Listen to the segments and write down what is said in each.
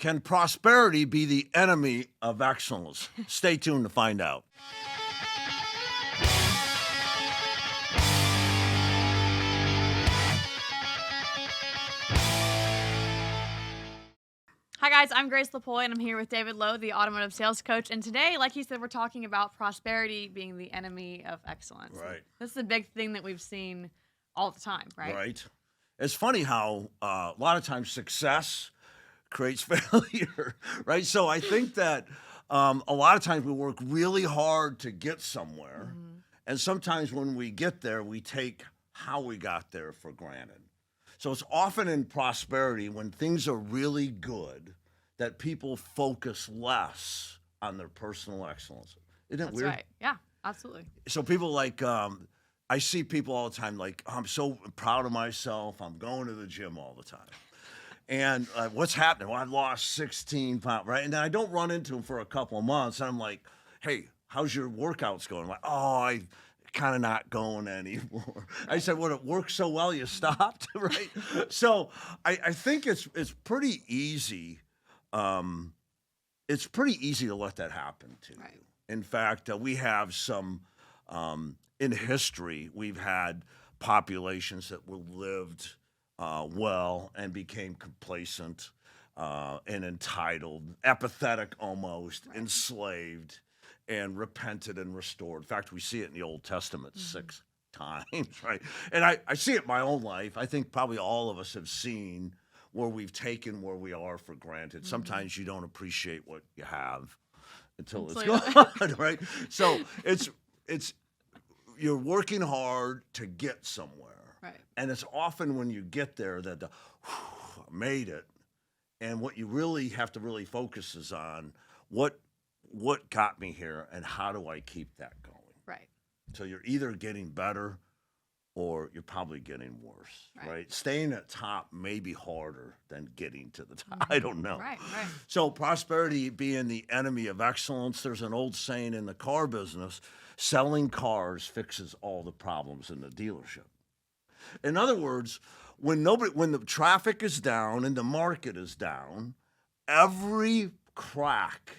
Can prosperity be the enemy of excellence? Stay tuned to find out. Hi guys, I'm Grace Lapoy and I'm here with David Lowe, the automotive sales coach. And today, like you said, we're talking about prosperity being the enemy of excellence. Right. This is a big thing that we've seen all the time, right? Right. It's funny how a lot of times success creates failure, right? So I think that a lot of times we work really hard to get somewhere. Mm-hmm. And sometimes when we get there, we take how we got there for granted. So it's often in prosperity when things are really good that people focus less on their personal excellence. Isn't it That's weird? right. Yeah, absolutely. So people like, I see people all the time like, I'm so proud of myself. I'm going to the gym all the time. And what's happening? Well, I've lost 16 pounds, right? And then I don't run into them for a couple of months. And I'm like, hey, how's your workouts going? I'm like, oh, I kind of not going anymore. I said, well, it worked so well, you stopped, right? So I think it's pretty easy. It's pretty easy to let that happen to Right. you. In fact, we have some, in history, we've had populations that were lived well and became complacent and entitled, apathetic almost, Right. enslaved, and repented and restored. In fact, we see it in the Old Testament 6 times, right? And I see it in my own life. I think probably all of us have seen where we've taken where we are for granted. Sometimes you don't appreciate what you have until it's gone, right? So it's you're working hard to get somewhere. Right. And it's often when you get there that the made it. And what you really have to really focus is on what got me here and how do I keep that going? Right. So you're either getting better or you're probably getting worse, right? Staying at top may be harder than getting to the top. I don't know. Right. So prosperity being the enemy of excellence, there's an old saying in the car business, selling cars fixes all the problems in the dealership. In other words, when the traffic is down and the market is down, every crack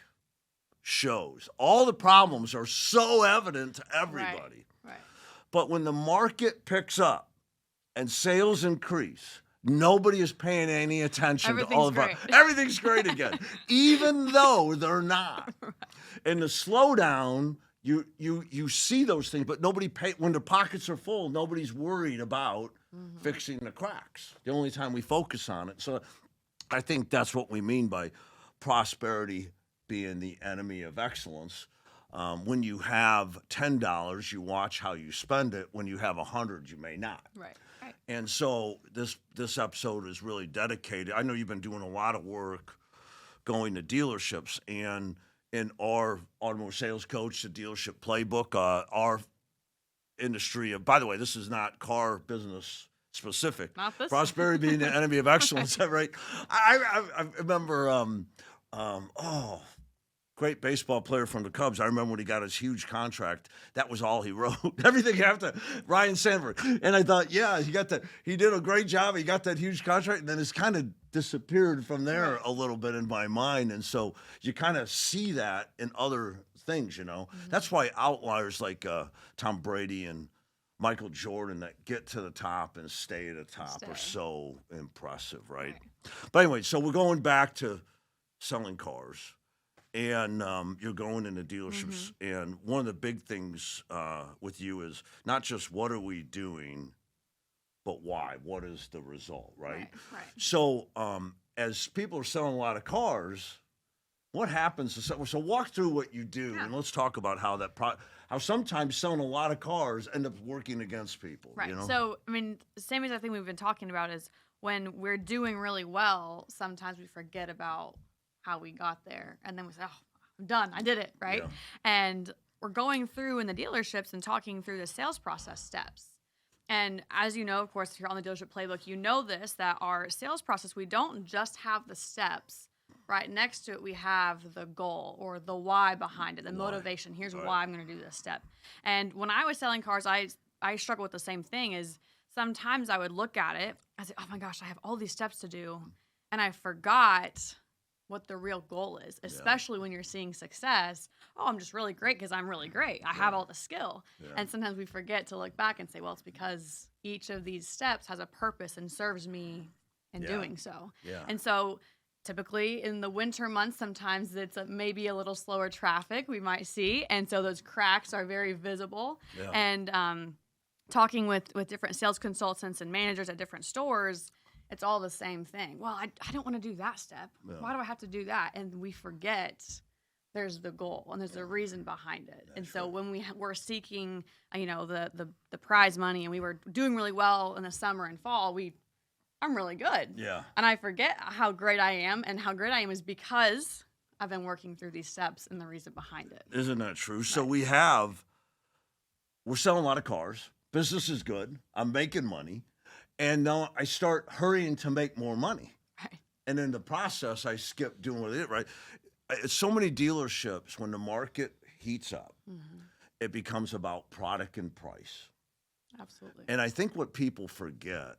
shows. All the problems are so evident to everybody. Right. But when the market picks up and sales increase, nobody is paying any attention to all of Everything's it. great. Everything's great again, even though they're not. In the slowdown, you see those things, but when the pockets are full, nobody's worried about fixing the cracks. The only time we focus on it. So I think that's what we mean by prosperity being the enemy of excellence. When you have $10, you watch how you spend it. When you have 100, you may not. Right. And so this episode is really dedicated. I know you've been doing a lot of work going to dealerships, and in our automotive sales coach, the dealership playbook, our industry of, by the way, this is not car business specific. Not this. Prosperity being the enemy of excellence, right? I remember, great baseball player from the Cubs. I remember when he got his huge contract, that was all he wrote. Everything after Ryan Sandberg. And I thought, yeah, he did a great job. He got that huge contract, and then it's kind of disappeared from there a little bit in my mind. And so you kind of see that in other things, you know. That's why outliers like Tom Brady and Michael Jordan that get to the top and stay at the top are so impressive, right? But anyway, so we're going back to selling cars. And you're going into dealerships, and one of the big things with you is not just what are we doing, but why? What is the result, right? Right. So as people are selling a lot of cars, what happens? So walk through what you do, and let's talk about how how sometimes selling a lot of cars end up working against people. Right. You know? So, I mean, same as I think we've been talking about is when we're doing really well, sometimes we forget about how we got there. And then we say, oh, I'm done. I did it. Right. Yeah. And we're going through in the dealerships and talking through the sales process steps. And as you know, of course, if you're on the dealership playbook, you know this, that our sales process, we don't just have the steps. Right next to it, we have the goal or the why behind it, the motivation. Here's why I'm going to do this step. And when I was selling cars, I struggled with the same thing. Is sometimes I would look at it, I say, oh my gosh, I have all these steps to do, and I forgot what the real goal is, especially when you're seeing success. Oh, I'm just really great because I'm really great. I have all the skill. And sometimes we forget to look back and say, well, it's because each of these steps has a purpose and serves me in doing so. And so typically in the winter months, sometimes it's maybe a little slower traffic we might see. And so those cracks are very visible. And talking with different sales consultants and managers at different stores, it's all the same thing. Well, I don't want to do that step. Why do I have to do that? And we forget there's the goal and there's a reason behind it. And so when we're seeking, the prize money and we were doing really well in the summer and fall, I'm really good. And I forget how great I am, and how great I am is because I've been working through these steps and the reason behind it. Isn't that true? Right. So we're selling a lot of cars. Business is good. I'm making money. And now I start hurrying to make more money. Right. And in the process, I skip doing what I did, right? So many dealerships, when the market heats up, it becomes about product and price. Absolutely. And I think what people forget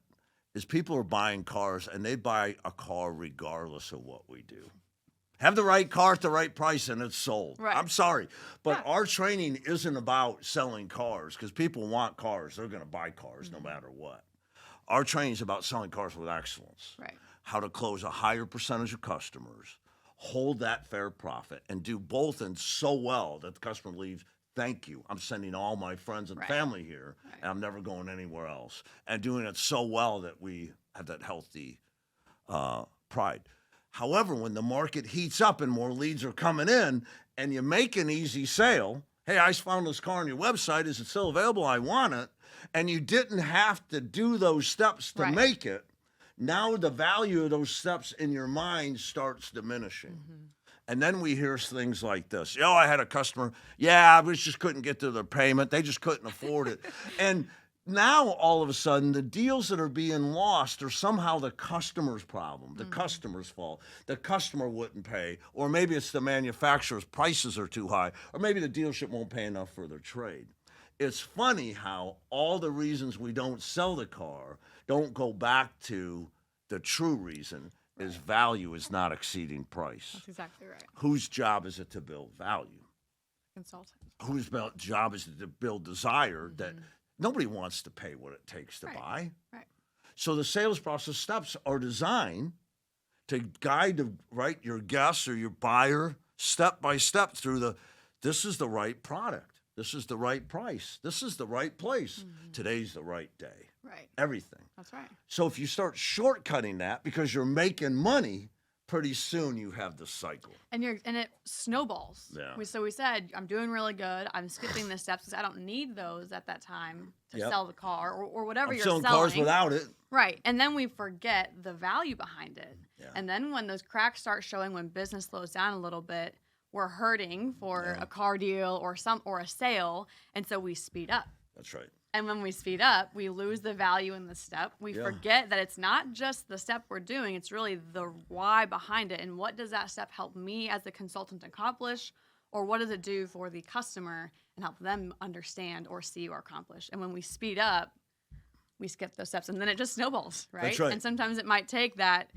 is people are buying cars, and they buy a car regardless of what we do. Have the right car at the right price, and it's sold. Right. I'm sorry, but our training isn't about selling cars, because people want cars. They're going to buy cars no matter what. Our training is about selling cars with excellence. Right. How to close a higher percentage of customers, hold that fair profit, and do both and so well that the customer leaves, thank you. I'm sending all my friends and family here, and I'm never going anywhere else. And doing it so well that we have that healthy pride. However, when the market heats up and more leads are coming in, and you make an easy sale, hey, I found this car on your website. Is it still available? I want it. And you didn't have to do those steps to make it. Now the value of those steps in your mind starts diminishing. And then we hear things like this. I had a customer. I just couldn't get to their payment. They just couldn't afford it. And now all of a sudden, the deals that are being lost are somehow the customer's problem, the customer's fault. The customer wouldn't pay, or maybe it's the manufacturer's prices are too high, or maybe the dealership won't pay enough for their trade. It's funny how all the reasons we don't sell the car don't go back to the true reason is value is not exceeding price. That's exactly right. Whose job is it to build value? Consultant. Whose job is it to build desire that nobody wants to pay what it takes to buy? Right. So the sales process steps are designed to guide your guest or your buyer step by step through this is the right product. This is the right price. This is the right place. Today's the right day. Right. Everything. That's right. So if you start shortcutting that because you're making money, pretty soon you have the cycle. And it snowballs. Yeah. So we said, I'm doing really good. I'm skipping the steps because I don't need those at that time to sell the car or whatever I'm you're selling cars without it. Right. And then we forget the value behind it. Yeah. And then when those cracks start showing, when business slows down a little bit, we're hurting for a car deal or a sale. And so we speed up. That's right. And when we speed up, we lose the value in the step. We forget that it's not just the step we're doing, it's really the why behind it. And what does that step help me as the consultant accomplish? Or what does it do for the customer and help them understand or see or accomplish? And when we speed up, we skip those steps and then it just snowballs, right? That's right. And sometimes it might take that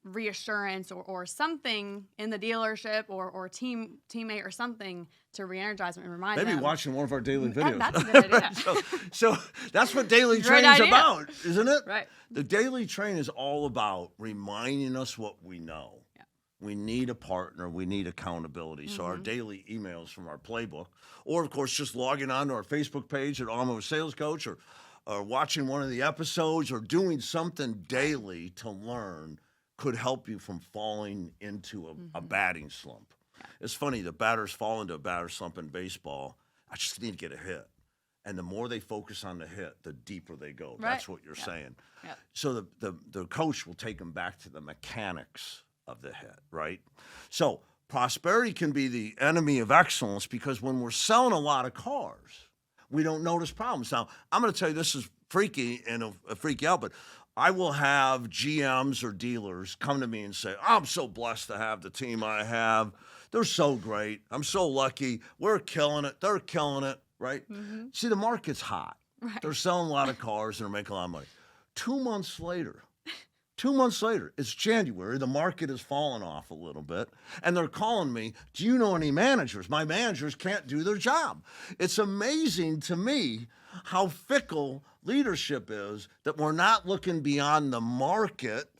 reassurance or something in the dealership or teammate or something to re-energize them and remind them. Maybe watching one of our daily videos. That's a good idea. so that's what daily Great training's idea. about, isn't it? Right. The daily train is all about reminding us what we know. Yeah. We need a partner. We need accountability. So our daily emails from our playbook, or of course just logging on to our Facebook page at Almo Sales Coach, or watching one of the episodes, or doing something daily to learn could help you from falling into a batting slump. Yeah. It's funny, the batters fall into a batter slump in baseball. I just need to get a hit. And the more they focus on the hit, the deeper they go. Right. That's what you're saying. Yep. So the coach will take them back to the mechanics of the hit, right? So prosperity can be the enemy of excellence, because when we're selling a lot of cars, we don't notice problems. Now, I'm going to tell you, this is freaky and it'll freak you out, but I will have GMs or dealers come to me and say, I'm so blessed to have the team I have. They're so great. I'm so lucky. We're killing it. They're killing it, right? See, the market's hot. Right. They're selling a lot of cars and they're making a lot of money. 2 months later, 2 months later, it's January. The market has fallen off a little bit. And they're calling me, do you know any managers? My managers can't do their job. It's amazing to me how fickle leadership is, that we're not looking beyond the market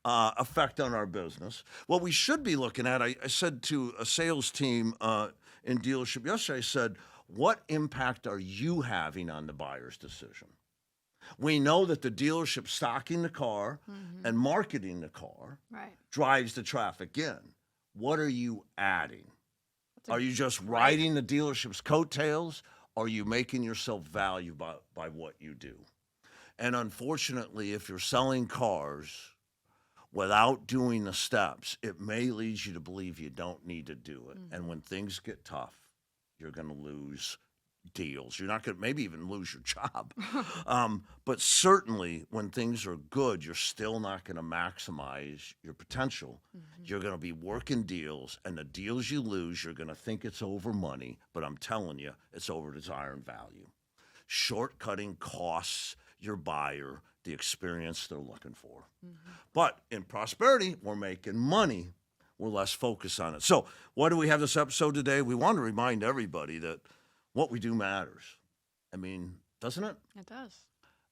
effect on our business. What we should be looking at, I said to a sales team in dealership yesterday, I said, what impact are you having on the buyer's decision? We know that the dealership stocking the car and marketing the car drives the traffic in. What are you adding? Are you just riding the dealership's coattails? Or are you making yourself value by what you do? And unfortunately, if you're selling cars without doing the steps, it may lead you to believe you don't need to do it. And when things get tough, you're going to lose deals. You're not going to maybe even lose your job. But certainly when things are good, you're still not going to maximize your potential. You're going to be working deals, and the deals you lose, you're going to think it's over money, but I'm telling you, it's over desired value. Shortcutting costs your buyer the experience they're looking for. But in prosperity, we're making money. We're less focused on it. So why do we have this episode today? We want to remind everybody that what we do matters. I mean, doesn't it? It does.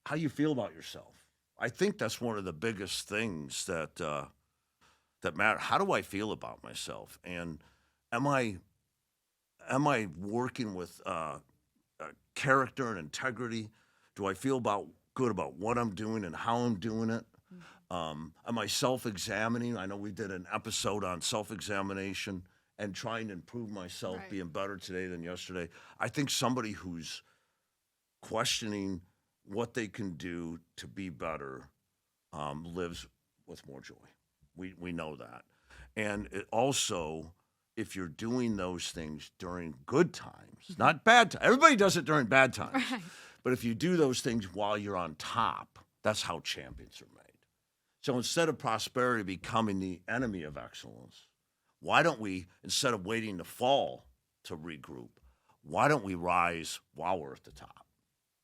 How you feel about yourself. I think that's one of the biggest things that matter. How do I feel about myself? And am I working with character and integrity? Do I feel good about what I'm doing and how I'm doing it? Am I self-examining? I know we did an episode on self-examination and trying to improve myself, being better today than yesterday. I think somebody who's questioning what they can do to be better lives with more joy. We know that. And it also, if you're doing those things during good times, not bad times. Everybody does it during bad times. But if you do those things while you're on top, that's how champions are made. So instead of prosperity becoming the enemy of excellence, why don't we, instead of waiting to fall to regroup, why don't we rise while we're at the top?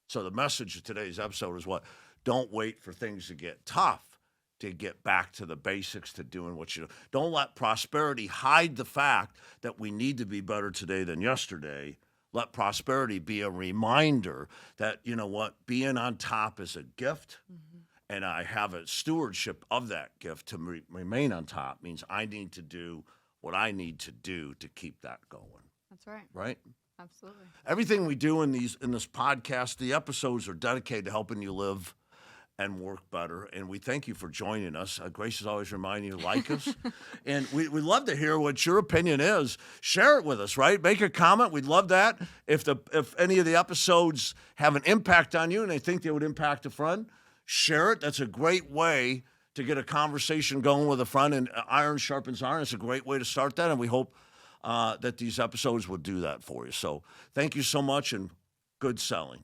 So the message of today's episode is what? Don't wait for things to get tough to get back to the basics, to doing what you do. Don't let prosperity hide the fact that we need to be better today than yesterday. Let prosperity be a reminder that, you know what, being on top is a gift, and I have a stewardship of that gift to remain on top. Means I need to do what I need to do to keep that going. That's right. Right? Absolutely. Everything we do in this podcast, the episodes are dedicated to helping you live and work better. And we thank you for joining us. Grace is always reminding you to like us. And we'd love to hear what your opinion is. Share it with us, right? Make a comment. We'd love that. If any of the episodes have an impact on you and they think they would impact a friend, share it. That's a great way to get a conversation going with a friend. And iron sharpens iron. It's a great way to start that. And we hope that these episodes will do that for you. So thank you so much, and good selling.